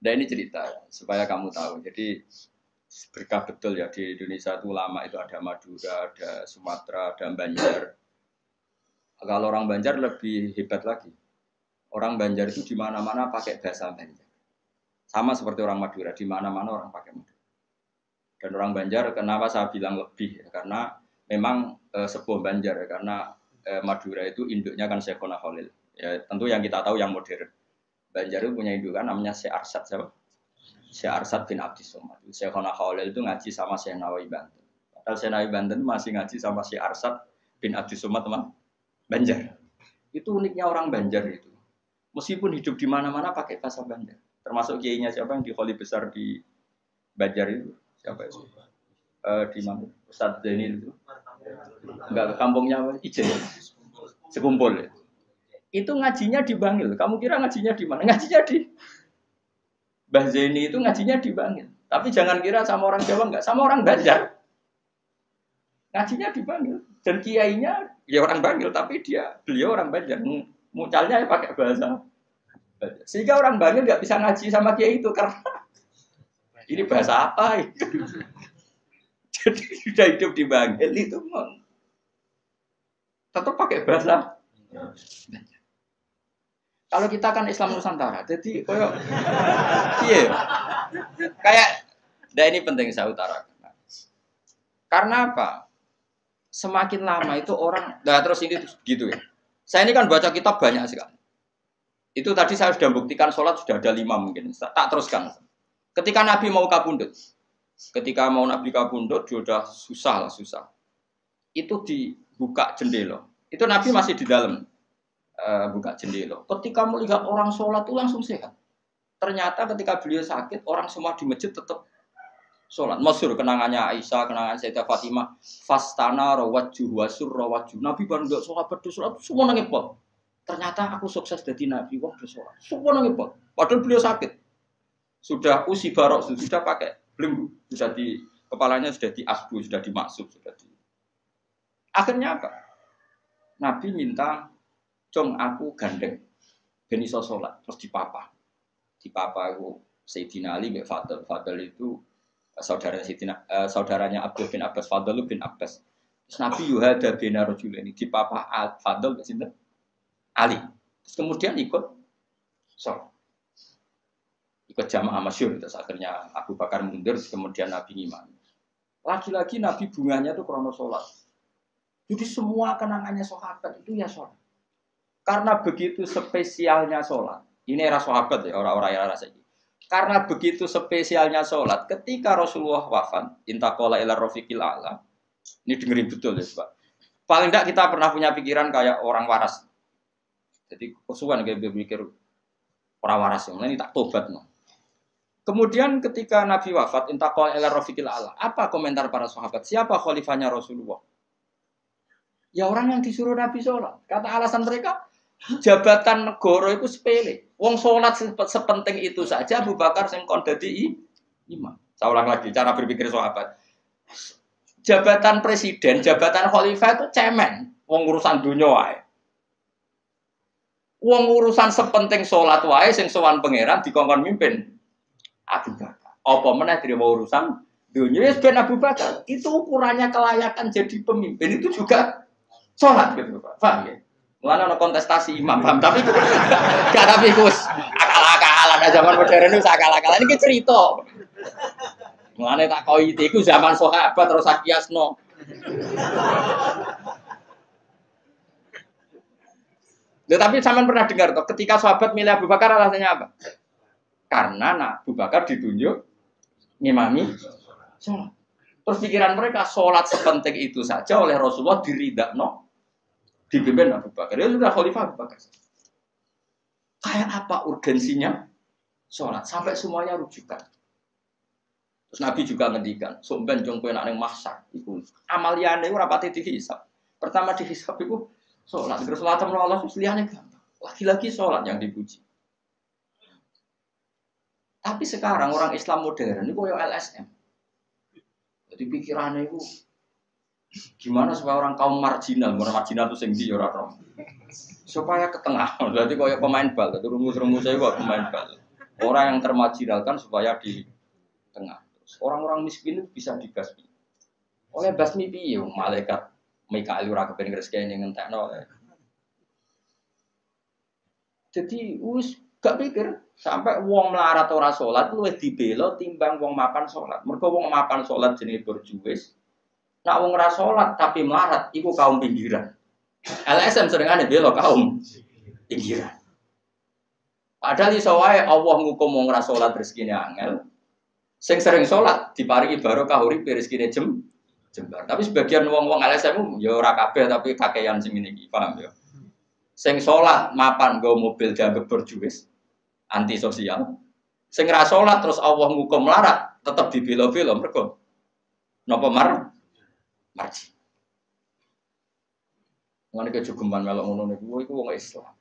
Nah ini cerita supaya kamu tahu. Jadi berkah betul ya di Indonesia itu lama itu ada Madura, ada Sumatera, ada Banjar. Kalau orang Banjar lebih hebat lagi. Orang Banjar itu di mana-mana pakai bahasa Banjar. Sama seperti orang Madura, di mana-mana orang pakai Madura. Dan orang Banjar kenapa saya bilang lebih? Karena memang sebuah Banjar karena Madura itu induknya kan Syekhona Khalil. Ya, tentu yang kita tahu yang modern. Banjar itu punya indukan namanya Syekh Arsad siapa? Syekh Arsad bin Abdis Somad. Syekhona Khalil itu ngaji sama Syekh Nawawi Banten. Padahal Syekh Nawawi Banten masih ngaji sama Syekh Arsad bin Abdis Somad teman Banjar. Itu uniknya orang Banjar itu. Meskipun hidup di mana-mana pakai bahasa Banjar. Termasuk kiainya siapa yang di Kholi besar di Banjar itu? Siapa itu? Di mana? Ustadz Zainil itu. Enggak, kampungnya apa? Ijen. Sekumpul ya. Itu ngajinya di Bangil. Kamu kira ngajinya di mana? Ngajinya di Mbah Zaini itu ngajinya di Bangil. Tapi jangan kira sama orang Jawa enggak, sama orang Banjar. Ngajinya di Bangil. Dan kiainya ya orang Bangil, tapi beliau orang Banjar. Mucalnya ya pakai bahasa Banjar. Sehingga orang Bangil enggak bisa ngaji sama kiai itu karena ini bahasa apa itu? Jadi sudah hidup di Bangil itu tetap pakai bahasa. Kalau kita kan Islam Nusantara, jadi iya, kayak, nah ini penting saya utarakan. Karena apa? Semakin lama itu orang, nah terus ini gitu ya. Saya ini kan baca kitab banyak sekali. Itu tadi saya sudah buktikan sholat sudah ada 5 mungkin. Tak teruskan. Ketika Nabi mau kabundut, dia udah susah. Itu dibuka jendela. Itu Nabi masih di dalam. Buka jendela. Ketika melihat orang sholat itu langsung sehat. Ternyata ketika beliau sakit, orang semua di masjid tetap sholat. Masyhur kenangannya Aisyah, kenangan Sayyidah Fatimah. Fastana rawajjuh wasur rawajjuh. Nabi baru nggak sholat berdoa, semua nangis pot. Ternyata aku sukses jadi Nabi, wah bersolat. Semua nangis pot. Padahal beliau sakit. Sudah usi barok, sudah pakai belenggu. Sudah di kepalanya sudah diasbu, sudah dimaksud, Akhirnya apa? Nabi minta Cong aku gandeng ben iso salat terus dipapa aku Sayyidina Ali bin Fadl itu saudaranya Abdul bin Abbas Fadl bin Abbas terus Nabi yuhada bina rajulaini dipapa Fadl sinten Ali terus kemudian ikut jamaah masyhur terus akhirnya Abu Bakar mundur kemudian Nabi ngimami lagi-lagi Nabi bunganya itu krono salat jadi semua kenangannya sahabat itu ya salat. Karena begitu spesialnya sholat, ini era sahabat ya, orang-orang era ini. Karena begitu spesialnya sholat, ketika Rasulullah wafat, intaqala ila rafiqil a'la, ini dengerin betul ya Pak. Paling tidak kita pernah punya pikiran kayak orang waras. Jadi kesuwan kayak berpikir orang waras yang ini tak tobat. No. Kemudian ketika Nabi wafat, intaqala ila rafiqil a'la, apa komentar para sahabat? Siapa khalifahnya Rasulullah? Ya orang yang disuruh Nabi sholat. Kata alasan mereka, jabatan negara itu sepele. Wong sholat sepenting itu saja Abu Bakar sing kon dadi imam. Saya ulang lagi cara berpikir sahabat. Jabatan presiden, jabatan khalifah itu cemen. Wong urusan dunia wae. Wong urusan sepenting sholat wae sing sowan pangeran dikongkon mimpin Abu Bakar. Apa meneh dire urusan dunia wis ben Abu Bakar. Itu ukurannya kelayakan jadi pemimpin itu juga sholat gitu Pak. Paham ya? Mulane ana kontestasi imam, paham? Tapi tapi Gus, akal-akalan zaman modern itu akal-akalan iki cerita. Mulane tak koi iku zaman sahabat terus akiasno. Tapi sampean pernah dengar toh ketika sahabat milih Abu Bakar alasannya apa? Karena Abu Bakar ditunjuk ngimami sholat. Terus pikiran mereka sholat sepenting itu saja oleh Rasulullah diridakno dipimpin Abu Bakar. Ya sudah khalifah Abu Bakar. Kayak apa urgensinya sholat sampai semuanya rujukan. Terus Nabi juga ngendikan, sok ben jong kowe nek ning mahsyar iku amaliyane ora pati dihisab. Pertama dihisab iku sholat. Terus sholat sama Allah liyane gampang. Lagi-lagi sholat yang dipuji. Tapi sekarang orang Islam modern itu koyo LSM. Jadi pikirannya itu gimana supaya orang kaum marginal itu sing ndi ora supaya ke tengah. Berarti koyo pemain bal, itu rumus-rumusnya kok pemain bal. Orang yang termarginalkan supaya di tengah. Orang-orang miskin itu bisa dibasmi. Oleh basmi piye malaikat Mikail ora kepen ngreseki ngentekno. Jadi gak pikir sampai wong melarat ora salat luwih dibela timbang wong mapan salat. Mergo wong mapan salat jenenge berjuwis. Nak wong ora salat tapi melarat iku kaum pinggiran. LSM seringane bela kaum pinggiran. Padahal iso wae Allah ngukum wong ora salat rezekine angel. Sing sering salat diparingi barokah urip rezekine jembar. Tapi sebagian wong-wong LSM ya ora kabeh tapi kakean sing ngene iki, paham ya? Sing salat mapan nggo mobil dianggap berjuwis, anti sosial. Sing ra salat terus Allah ngukum melarat, tetep dibela-bela mergo napa marji. Ngene ke jogeman melok ngono niku iku wong Islam.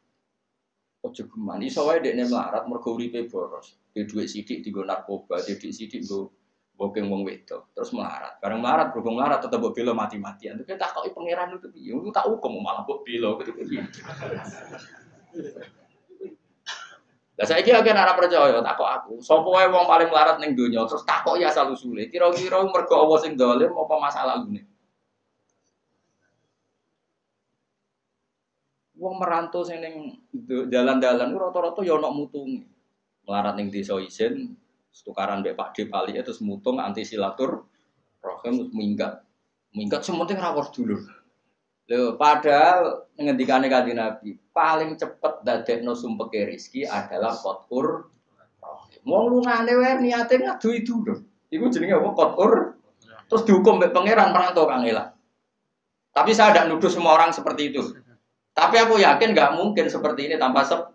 Ojo geman iso wae dekne melarat mergo uripe boros. Di dhuwit sithik dienggo narkoba, di dhuwit sithik nggo bokeng wong wedok, terus melarat. Bareng melarat, berhubung melarat tetep mbok bela mati-matian. Tapi tak kok pangeran itu piye? Aku tak hukum malah mbok bela gitu piye. Lah saiki akeh ora percaya tak kok aku. Sopo wae wong paling melarat ning donya terus tak kok ya asal usule. Kira-kira mergo Allah sing dolim apa masalah lune? Wong merantau sing ning dalan-dalan rata-rata ya ana mutunge. Melarat ning desa isin tukaran mbek Pak D Pali terus mutung anti silaturahim minggat sementing rawuh dulur. Lho padahal ngendikane Kanjeng Nabi paling cepet dadekno sumpeke rezeki adalah qatur rahim. Wong lungane wae niate ngadui dulur. Iku jenenge apa qatur terus dihukum mbek pangeran merantau kangelan. Tapi saya tidak nuduh semua orang seperti itu. Tapi aku yakin nggak mungkin seperti ini tanpa sebab.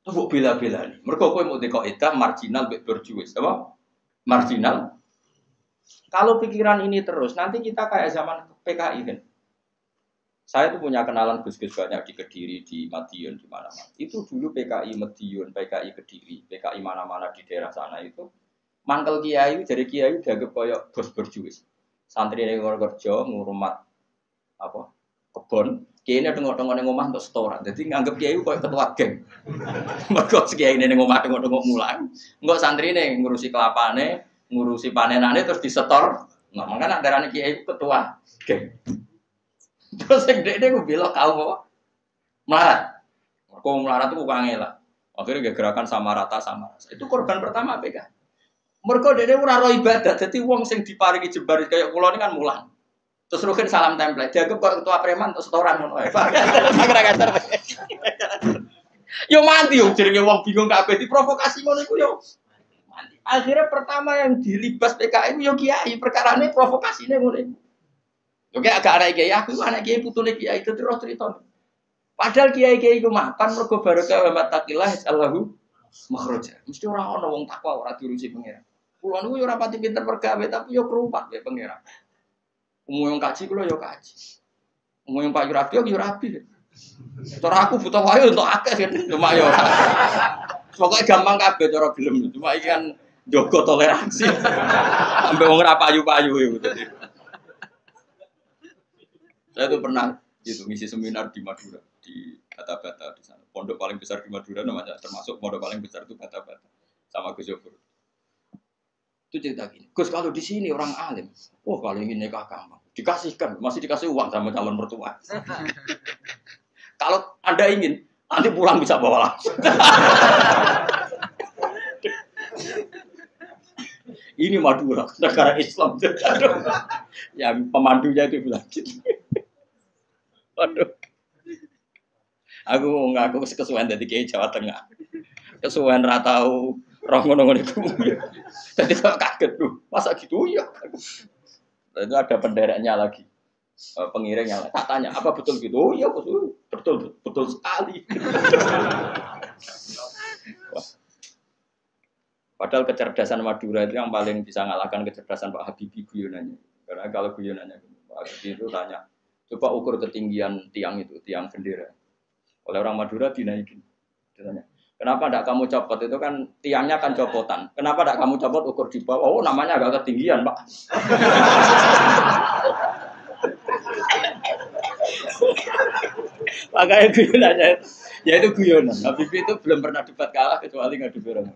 Tuh bela-bela nih. Mereka kowe mau dikoidah marginal berjuwis, apa? Marginal. Kalau pikiran ini terus, nanti kita kayak zaman PKI kan. Saya tuh punya kenalan gus-gus banyak di Kediri, di Madiun, di mana-mana. Itu dulu PKI Madiun, PKI Kediri, PKI mana-mana di daerah sana itu. Mangkel kiai, jadi kiai dianggap kayak bos berjuwis. Santri yang kerja ngurumat apa? Kebon. Kiai ini tengok-tengok ning omah untuk setoran. Jadi nganggep kiai koyo ketua geng. Mergo kiai ini ning omah tengok-tengok mulang. Engko santrine ngurusi kelapane, ngurusi panenane terus disetor. Nah, makanya darane kiai ketua geng. Terus sing dekne ku bela kaum apa? Melarat. Kaum melarat itu kangelan. Akhirnya gerakan sama rata sama rasa. Itu korban pertama PK. Mergo dekne ora ro ibadah. Dadi wong sing diparingi jembar kaya kula ini kan mulang. Terus rukin salam template, dianggap kok ketua preman terus setoran ngono ae. Yo mati yo jenenge wong bingung kabeh diprovokasi ngono iku yo. Mati. Akhirnya pertama yang dilibas PKI yo kiai, perkarane provokasine ngono iku. Yo kayak agak anak kiai aku anak kiai putune kiai itu terus cerita. Padahal kiai-kiai iku mapan mergo barokah wa mattaqillah Allahu makhraja. Mesti ora ana wong takwa ora diurusi pangeran. Kulo niku yo ora pati pinter pergawe tapi yo kerumat wae pangeran. Umum yang kaji kulo yo kaji. Umum yang Pak Yurabi yo rabi. Cara aku butuh wae untuk akeh kan cuma yo. Pokoke gampang kabeh cara gelem. Cuma iki kan njogo toleransi. Sampai wong ora payu-payu yo dadi. Saya tuh pernah itu ngisi seminar di Madura di Bata-Bata di sana. Pondok paling besar di Madura namanya termasuk pondok paling besar itu Bata-Bata sama Gus Yofur. Itu cerita gini, Gus kalau di sini orang alim, wah kalau ingin nikah gampang, dikasihkan, masih dikasih uang sama calon mertua. Kalau Anda ingin, nanti pulang bisa bawa langsung. Ini Madura, negara Islam. Ya pemandunya itu bilang gitu. Waduh. Aku ngaku kesuwen dari Kiai Jawa Tengah. Kesuwen ra tau roh ngono-ngono iku. Jadi kok kaget tuh. Masa gitu ya? Itu ada pendereknya lagi. Pengiringnya. Tak tanya, apa betul gitu? Oh iya, betul. Betul sekali. Wah. Padahal kecerdasan Madura itu yang paling bisa ngalahkan kecerdasan Pak Habibie guyonannya. Karena kalau guyonannya Pak Habibie itu tanya, coba ukur ketinggian tiang itu, tiang bendera. Oleh orang Madura dinaikin. Ditanya, kenapa tidak kamu copot? Itu kan tiangnya kan copotan. Kenapa tidak kamu copot ukur di bawah? Oh, namanya agak ketinggian, Pak. Makanya gue nanya, Ya itu guyonan. Habib itu belum pernah debat kalah kecuali ngadu orang.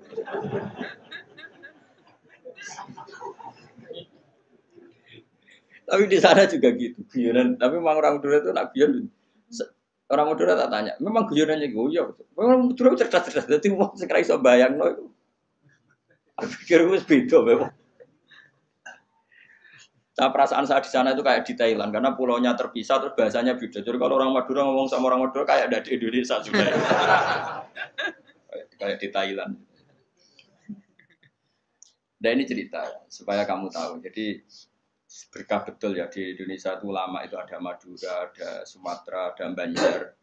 Tapi di sana juga gitu, guyonan. Tapi memang orang Madura itu nak guyon. Orang Madura tak tanya, memang guyonannya gue ya. Memang Madura cerdas-cerdas. Jadi wong sing ra iso bayangno iku. Aku pikir wis beda memang. Nah, perasaan saya di sana itu kayak di Thailand karena pulaunya terpisah terus bahasanya beda. Jadi kalau orang Madura ngomong sama orang Madura kayak ada di Indonesia juga. Kayak di Thailand. Dan ini cerita supaya kamu tahu. Jadi berkah betul ya di Indonesia itu lama itu ada Madura, ada Sumatera, ada Banjar.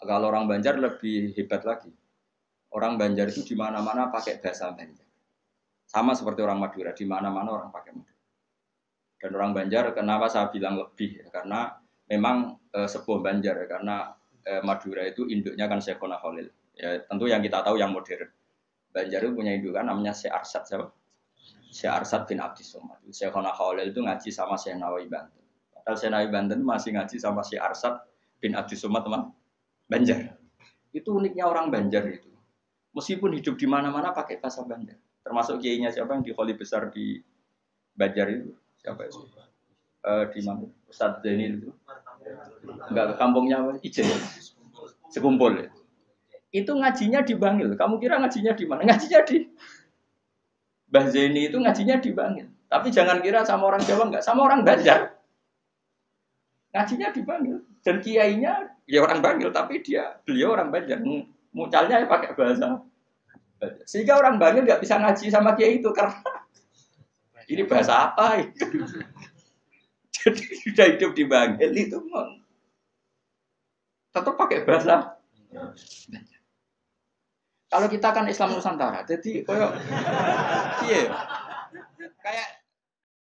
Kalau orang Banjar lebih hebat lagi. Orang Banjar itu di mana-mana pakai bahasa Banjar. Sama seperti orang Madura, di mana-mana orang pakai Madura. Dan orang Banjar, kenapa saya bilang lebih? Karena memang sebuah Banjar, karena Madura itu induknya kan Syekhona Khalil. Ya, tentu yang kita tahu yang modern. Banjar itu punya indukan namanya Syekh Arsad, siapa? Syekh Arsad bin Abdis Somad. Syekhona Khalil itu ngaji sama Syekh Nawawi Banten. Padahal Syekh Nawawi Banten masih ngaji sama Syekh Arsad bin Abdis Somad, teman Banjar. Itu uniknya orang Banjar itu. Meskipun hidup di mana-mana pakai bahasa Banjar. Termasuk kiainya siapa yang di Kholi besar di Banjar itu. Siapa itu? Di mana? Ustadz Zainil itu. Enggak, kampungnya apa? Ijen. Sekumpul ya. Itu ngajinya di Bangil. Kamu kira ngajinya di mana? Ngajinya di Mbah Zaini itu ngajinya di Bangil. Tapi jangan kira sama orang Jawa enggak, sama orang Banjar. Ngajinya di Bangil. Dan kiainya ya orang Bangil, tapi beliau orang Banjar. Mucalnya ya pakai bahasa Banjar. Sehingga orang Bangil enggak bisa ngaji sama kiai itu karena ini bahasa apa itu? Jadi sudah hidup di Bangil itu tetap pakai bahasa. Kalau kita kan Islam Nusantara, jadi koyo iya.